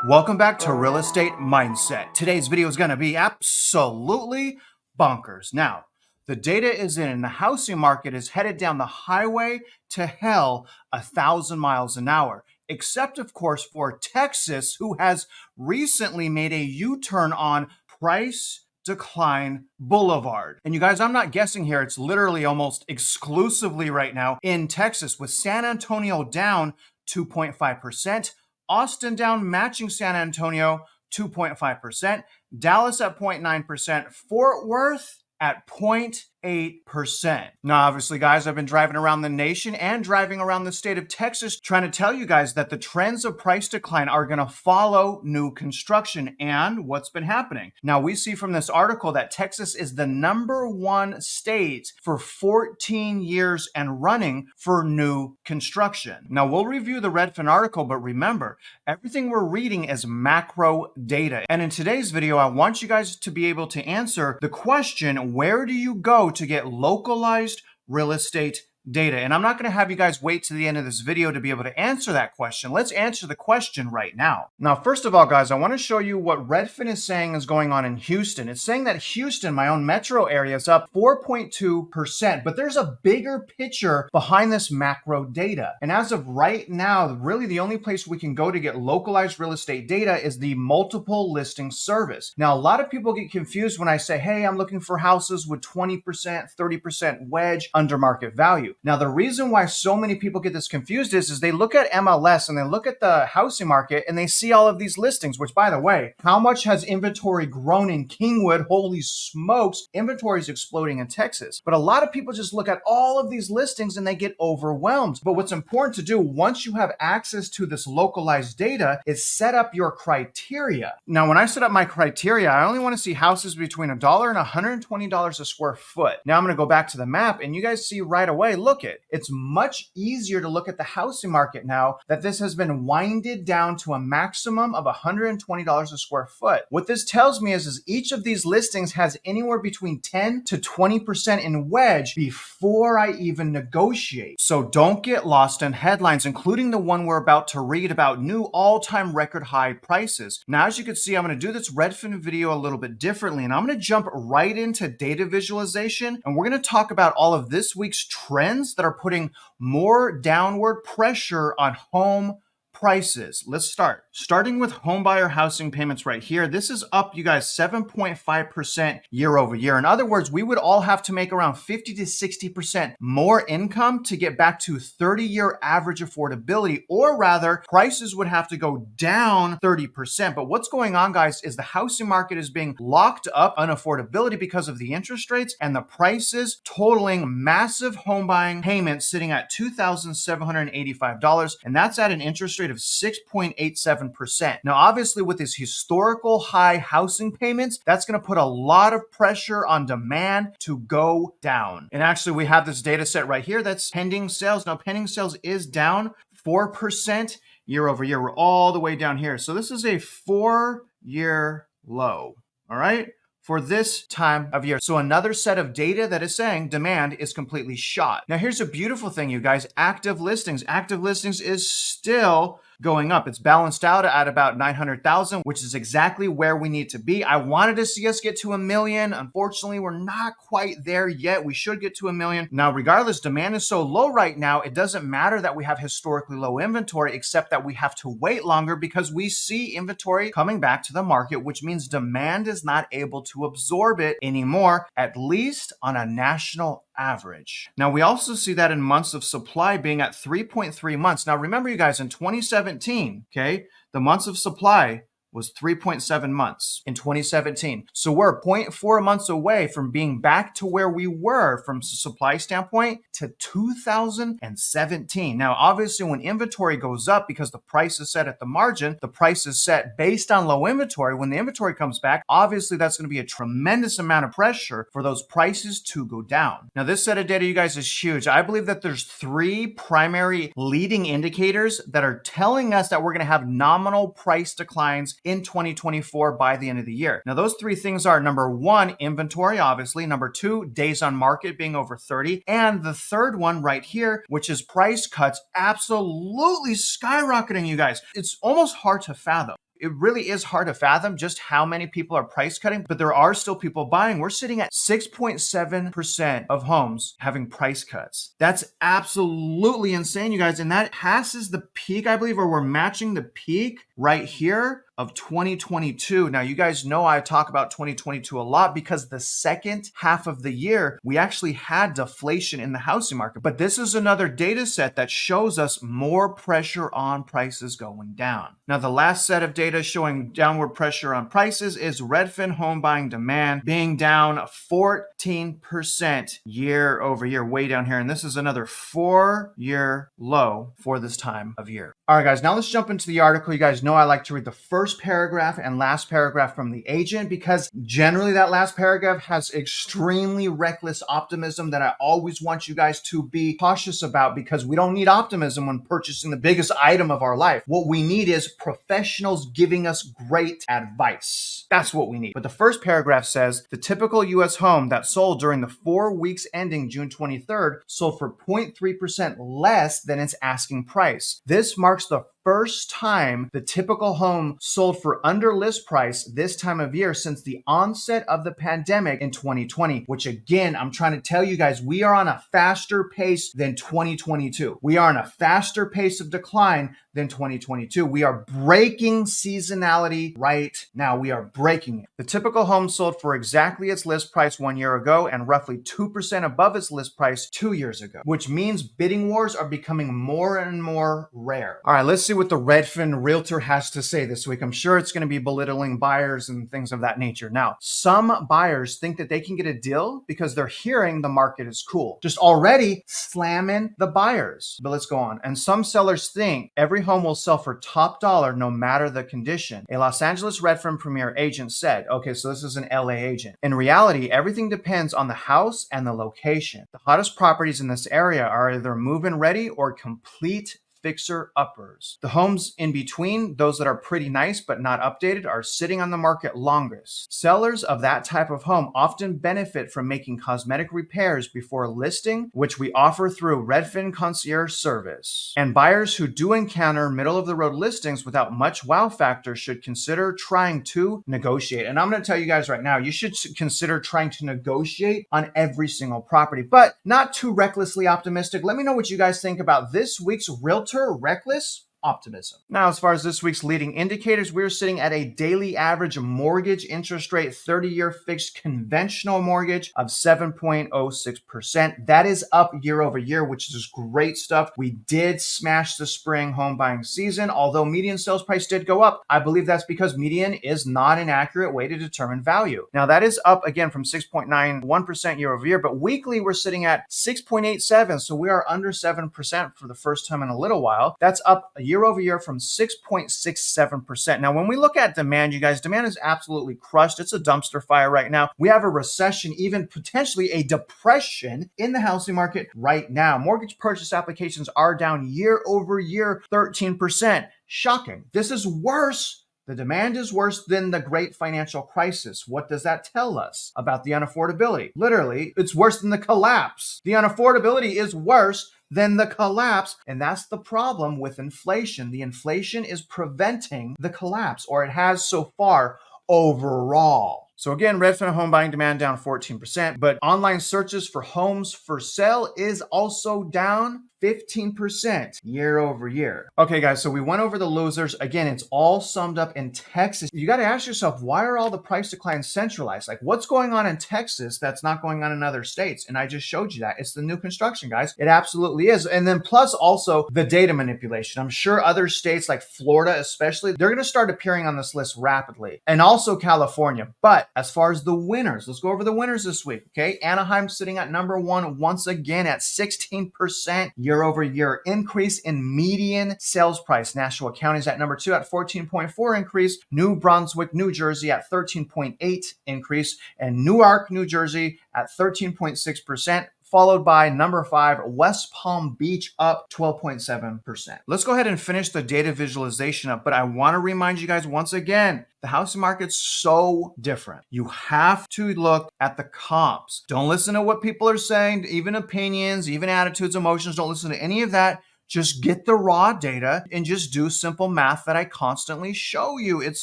Welcome back to Real Estate Mindset. Today's video is going to be absolutely bonkers. Now, the data is in and the housing market is headed down the highway to hell 1,000 miles an hour. Except, of course, for Texas, who has recently made a U-turn on price decline boulevard. And you guys, I'm not guessing here. It's literally almost exclusively right now in Texas, with San Antonio down 2.5%. Austin down, matching San Antonio, 2.5%. Dallas at 0.9%. Fort Worth at 0.8%. Now, obviously, guys, I've been driving around the nation and driving around the state of Texas trying to tell you guys that the trends of price decline are going to follow new construction and what's been happening. Now, we see from this article that Texas is the #1 state for 14 years and running for new construction. Now, we'll review the Redfin article, but remember, everything we're reading is macro data. And in today's video, I want you guys to be able to answer the question, where do you go to get localized real estate data? And I'm not going to have you guys wait to the end of this video to be able to answer that question. Let's answer the question right now. Now, first of all, guys, I want to show you what Redfin is saying is going on in Houston. It's saying that Houston, my own metro area, is up 4.2%, but there's a bigger picture behind this macro data. And as of right now, really the only place we can go to get localized real estate data is the multiple listing service. Now, a lot of people get confused when I say, hey, I'm looking for houses with 20%, 30% wedge under market value. Now, the reason why so many people get this confused is they look at MLS and they look at the housing market and they see all of these listings, which, by the way, how much has inventory grown in Kingwood? Holy smokes, inventory is exploding in Texas. But a lot of people just look at all of these listings and they get overwhelmed. But what's important to do once you have access to this localized data is set up your criteria. Now, when I set up my criteria, I only want to see houses between $1 and $120 a square foot. Now I'm going to go back to the map and you guys see right away, look it. It's much easier to look at the housing market now that this has been winded down to a maximum of $120 a square foot. What this tells me is each of these listings has anywhere between 10 to 20% in wedge before I even negotiate. So don't get lost in headlines, including the one we're about to read about new all-time record high prices. Now, as you can see, I'm going to do this Redfin video a little bit differently, and I'm going to jump right into data visualization, and we're going to talk about all of this week's trends that are putting more downward pressure on home prices. Let's start. Starting with home buyer housing payments right here. This is up, you guys, 7.5% year over year. In other words, we would all have to make around 50 to 60% more income to get back to 30-year average affordability, or rather, prices would have to go down 30%. But what's going on, guys, is the housing market is being locked up on affordability because of the interest rates and the prices totaling massive home buying payments sitting at $2,785. And that's at an interest rate of 6.87%. Now, obviously, with these historical high housing payments, that's going to put a lot of pressure on demand to go down. And actually, we have this data set right here that's pending sales. Now, pending sales is down 4% year over year. We're all the way down here. So this is a 4-year low. All right, for this time of year. So another set of data that is saying demand is completely shot. Now, here's a beautiful thing, you guys. Active listings. Active listings is still going up. It's balanced out at about 900,000, which is exactly where we need to be. I wanted to see us get to 1 million. Unfortunately, we're not quite there yet. We should get to 1 million. Now, regardless, demand is so low right now, it doesn't matter that we have historically low inventory, except that we have to wait longer because we see inventory coming back to the market, which means demand is not able to absorb it anymore, at least on a national average. Now, we also see that in months of supply being at 3.3 months. Now, remember, you guys, in 2017, okay, the months of supply was 3.7 months in 2017. So we're 0.4 months away from being back to where we were from a supply standpoint to 2017. Now, obviously, when inventory goes up because the price is set at the margin, the price is set based on low inventory. When the inventory comes back, obviously, that's going to be a tremendous amount of pressure for those prices to go down. Now, this set of data, you guys, is huge. I believe that there's 3 primary leading indicators that are telling us that we're going to have nominal price declines in 2024 by the end of the year. Now, those 3 things are, number 1, inventory, obviously. Number 2, days on market being over 30. And the third one right here, which is price cuts absolutely skyrocketing, you guys. It's almost hard to fathom. it really is hard to fathom just how many people are price cutting, but there are still people buying. We're sitting at 6.7% of homes having price cuts. That's absolutely insane, you guys. And that passes the peak, I believe, or we're matching the peak right here of 2022. Now, you guys know I talk about 2022 a lot because the second half of the year, we actually had deflation in the housing market. But this is another data set that shows us more pressure on prices going down. Now, the last set of data showing downward pressure on prices is Redfin home buying demand being down 14% year over year, way down here. And this is another 4-year low for this time of year. All right, guys, now let's jump into the article. You guys know I like to read the first paragraph and last paragraph from the agent because generally that last paragraph has extremely reckless optimism that I always want you guys to be cautious about because we don't need optimism when purchasing the biggest item of our life. What we need is professionals giving us great advice. That's what we need. But the first paragraph says the typical U.S. home that sold during the 4 weeks ending June 23rd sold for 0.3% less than its asking price. This marks the first time the typical home sold for under list price this time of year since the onset of the pandemic in 2020, which again, I'm trying to tell you guys, we are on a faster pace than 2022. We are on a faster pace of decline than 2022. We are breaking seasonality right now. We are breaking it. The typical home sold for exactly its list price 1 year ago and roughly 2% above its list price 2 years ago, which means bidding wars are becoming more and more rare. All right, let's see what the Redfin realtor has to say this week. I'm sure it's going to be belittling buyers and things of that nature. Now, some buyers think that they can get a deal because they're hearing the market is cool, just already slamming the buyers. But let's go on. And some sellers think every home will sell for top dollar no matter the condition. A Los Angeles Redfin Premier agent said, okay, so this is an LA agent. In reality, everything depends on the house and the location. The hottest properties in this area are either move-in ready or complete fixer-uppers. The homes in between, those that are pretty nice but not updated, are sitting on the market longest. Sellers of that type of home often benefit from making cosmetic repairs before listing, which we offer through Redfin Concierge Service. And buyers who do encounter middle-of-the-road listings without much wow factor should consider trying to negotiate. And I'm going to tell you guys right now, you should consider trying to negotiate on every single property, but not too recklessly optimistic. Let me know what you guys think about this week's Realtor Reckless Optimism. Now, as far as this week's leading indicators, we're sitting at a daily average mortgage interest rate, 30-year fixed conventional mortgage of 7.06%. That is up year over year, which is great stuff. We did smash the spring home buying season, although median sales price did go up. I believe that's because median is not an accurate way to determine value. Now, that is up again from 6.91% year over year, but weekly we're sitting at 6.87%, so we are under 7% for the first time in a little while. That's up year over year from 6.67%. Now, when we look at demand, you guys, demand is absolutely crushed. It's a dumpster fire right now. We have a recession, even potentially a depression in the housing market right now. Mortgage purchase applications are down year over year, 13%. Shocking. This is worse. The demand is worse than the great financial crisis. What does that tell us about the unaffordability? Literally, it's worse than the collapse. The unaffordability is worse than the collapse. And that's the problem with inflation. The inflation is preventing the collapse, or it has so far overall. So again, Redfin home buying demand down 14%, but online searches for homes for sale is also down 15% year over year. Okay, guys, so we went over the losers. Again, it's all summed up in Texas. You got to ask yourself, why are all the price declines centralized? Like, what's going on in Texas that's not going on in other states? And I just showed you that. It's the new construction, guys. It absolutely is. And then plus also the data manipulation. I'm sure other states like Florida especially, they're going to start appearing on this list rapidly. And also California. But as far as the winners, let's go over the winners this week, okay? Anaheim sitting at number one once again at 16% year over year increase in median sales price. Nashua County is at number 2 at 14.4 increase. New Brunswick, New Jersey at 13.8 increase, and Newark, New Jersey at 13.6%. Followed by number 5, West Palm Beach, up 12.7%. Let's go ahead and finish the data visualization up, but I want to remind you guys once again, the housing market's so different. You have to look at the comps. Don't listen to what people are saying, even opinions, even attitudes, emotions. Don't listen to any of that. Just get the raw data and just do simple math that I constantly show you. It's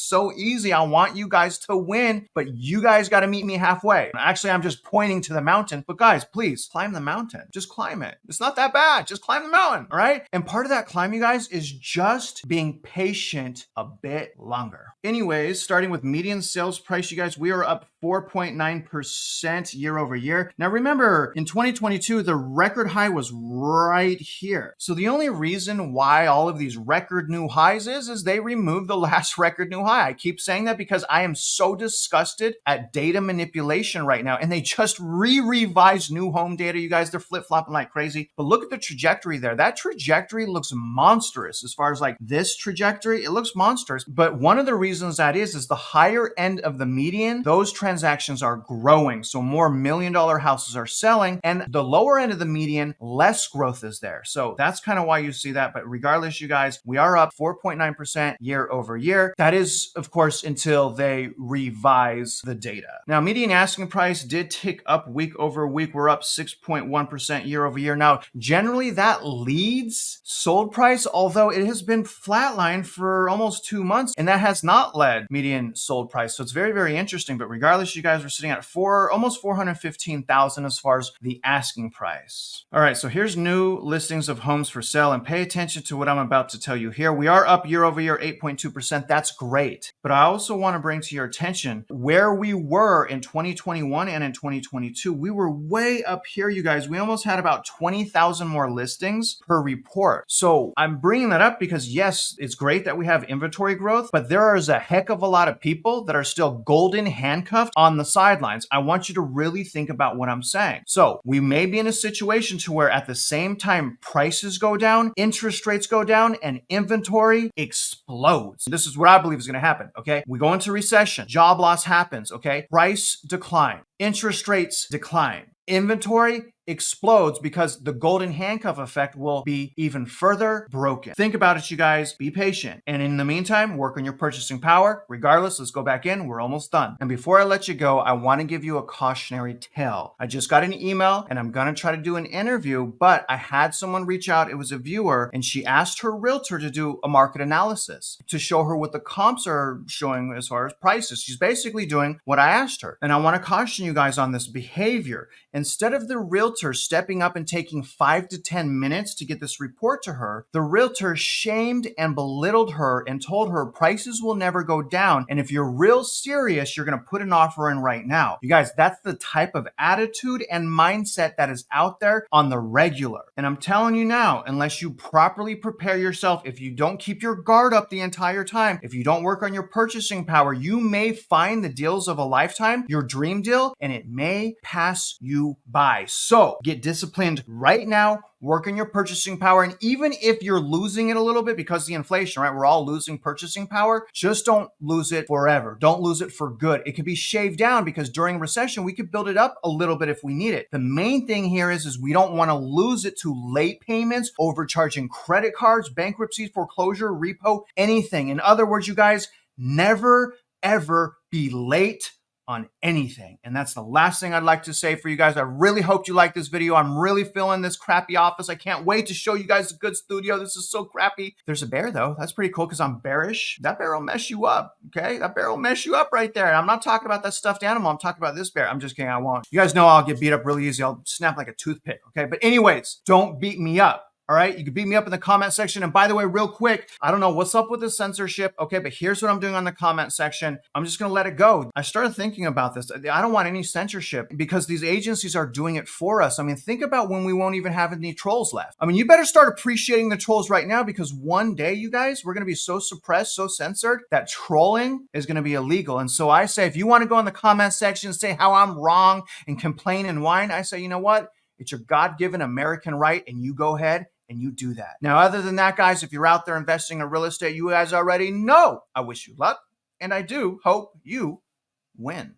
so easy. I want you guys to win, but you guys got to meet me halfway. Actually, I'm just pointing to the mountain, but guys, please climb the mountain. Just climb it. It's not that bad. Just climb the mountain, all right? And part of that climb, you guys, is just being patient a bit longer. Anyways, starting with median sales price, you guys, we are up 4.9% year over year. Now remember, in 2022, the record high was right here. So the only reason why all of these record new highs is they removed the last record new high. I keep saying that because I am so disgusted at data manipulation right now. And they just revised new home data, you guys. They're flip-flopping like crazy. But look at the trajectory there. That trajectory looks monstrous. As far as like this trajectory, it looks monstrous. But one of the reasons that is the higher end of the median, those transactions are growing. So more $1 million houses are selling, and the lower end of the median, less growth is there. So that's kind of why you see that. But regardless, you guys, we are up 4.9% year over year. That is, of course, until they revise the data. Now, median asking price did tick up week over week. We're up 6.1% year over year. Now, generally that leads sold price, although it has been flatlined for almost 2 months, and that has not led median sold price. So it's very, very interesting. But regardless, you guys are sitting at almost 415,000 as far as the asking price. All right, so here's new listings of homes for sale, and pay attention to what I'm about to tell you here. We are up year over year 8.2%. That's great. But I also want to bring to your attention where we were in 2021 and in 2022. We were way up here, you guys. We almost had about 20,000 more listings per report. So I'm bringing that up because yes, it's great that we have inventory growth, but there is a heck of a lot of people that are still golden handcuffed on the sidelines. I want you to really think about what I'm saying. So we may be in a situation to where at the same time prices go down, interest rates go down, and inventory explodes. This is what I believe is going to happen, okay? We go into recession, job loss happens, okay? Price decline, interest rates decline, inventory explodes because the golden handcuff effect will be even further broken. Think about it, you guys. Be patient. And in the meantime, work on your purchasing power. Regardless, let's go back in. We're almost done. And before I let you go, I want to give you a cautionary tale. I just got an email and I'm going to try to do an interview, but I had someone reach out. It was a viewer, and she asked her realtor to do a market analysis to show her what the comps are showing as far as prices. She's basically doing what I asked her. And I want to caution you guys on this behavior. Instead of the realtor stepping up and taking 5 to 10 minutes to get this report to her, the realtor shamed and belittled her and told her prices will never go down. And if you're real serious, you're going to put an offer in right now. You guys, that's the type of attitude and mindset that is out there on the regular. And I'm telling you now, unless you properly prepare yourself, if you don't keep your guard up the entire time, if you don't work on your purchasing power, you may find the deals of a lifetime, your dream deal, and it may pass you by. So get disciplined right now, work on your purchasing power. And even if you're losing it a little bit because of the inflation, right? We're all losing purchasing power. Just don't lose it forever. Don't lose it for good. It can be shaved down because during recession, we could build it up a little bit if we need it. The main thing here is we don't want to lose it to late payments, overcharging credit cards, bankruptcies, foreclosure, repo, anything. In other words, you guys, never, ever be late on anything. And that's the last thing I'd like to say for you guys. I really hope you like this video. I'm really feeling this crappy office. I can't wait to show you guys a good studio. This is so crappy. There's a bear though. That's pretty cool because I'm bearish. That bear will mess you up. Okay. That bear will mess you up right there. And I'm not talking about that stuffed animal. I'm talking about this bear. I'm just kidding. I won't. You guys know I'll get beat up really easy. I'll snap like a toothpick. Okay. But anyways, don't beat me up. All right, you can beat me up in the comment section. And by the way, real quick, I don't know what's up with the censorship. Okay, but here's what I'm doing on the comment section. I'm just gonna let it go. I started thinking about this. I don't want any censorship because these agencies are doing it for us. I mean, think about when we won't even have any trolls left. I mean, you better start appreciating the trolls right now because one day, you guys, we're gonna be so suppressed, so censored that trolling is gonna be illegal. And so I say, if you wanna go in the comment section and say how I'm wrong and complain and whine, I say, you know what? It's your God-given American right, and you go ahead and you do that. Now, other than that, guys, if you're out there investing in real estate, you guys already know I wish you luck, and I do hope you win.